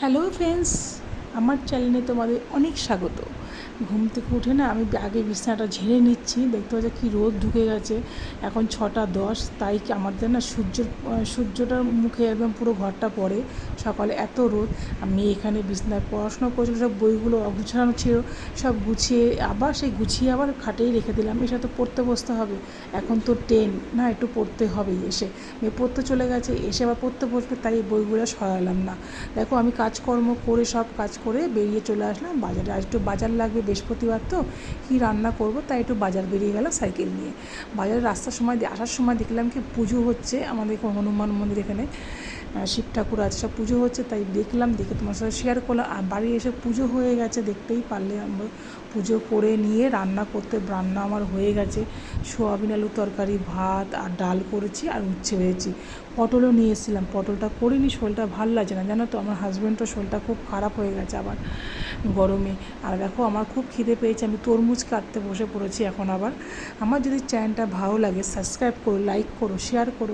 Hello friends, আমার চ্যানেলে তোমাদের অনেক স্বাগত। ঘুম থেকে উঠে না আমি আগে বিছানাটা ঝেড়ে নিচ্ছি। দেখতে পাচ্ছি কী রোদ ঢুকে গেছে। এখন 6টা 10, তাই কি আমাদের না সূর্যটার মুখে একদম পুরো ঘরটা পড়ে। সকালে এত রোদ, আমি এখানে বিছানায় পড়াশোনা করছিলাম, সব বইগুলো অগুছানো ছিল, সব গুছিয়ে আবার গুছিয়ে আবার খাটেই রেখে দিলাম। এসে তো পড়তে বসতে হবে, এখন তো 10 না, একটু পড়তে হবেই। এসে মেয়ে পড়তে চলে গেছে, এসে আবার পড়তে বসবে, তাই বইগুলো সরালাম না। দেখো আমি কাজকর্ম করে সব কাজ করে বেরিয়ে চলে আসলাম বাজারে। আর একটু বাজার লাগবে, বৃহস্পতিবার তো কী রান্না করব, তাই একটু বাজার বেরিয়ে গেলাম সাইকেল নিয়ে। বাজারে রাস্তার সময় আসার সময় দেখলাম কি পুজো হচ্ছে আমাদের হনুমান মন্দির, এখানে শিব ঠাকুর আছে, সব পুজো হচ্ছে, তাই দেখলাম, দেখে তোমার সাথে শেয়ার করলাম। আর বাড়ি এসে পুজো হয়ে গেছে, দেখতেই পারলে। আমরা পুজো করে নিয়ে রান্না আমার হয়ে গেছে। সোয়াবিন আলু তরকারি, ভাত আর ডাল করেছি, আর উচ্ছে হয়েছি। পটলও নিয়ে এসেছিলাম, পটলটা করিনি, শরীরটা ভালো লাগছে না জানো তো। আমার হাজব্যান্ডও শরীরটা খুব খারাপ হয়ে গেছে আবার গরমে। আর দেখো আমার খুব খিদে পেয়েছে, আমি তরমুজ কাটতে বসে পড়েছি এখন আবার। আমার যদি চ্যানেলটা ভালো লাগে সাবস্ক্রাইব করো, লাইক করো, শেয়ার করো।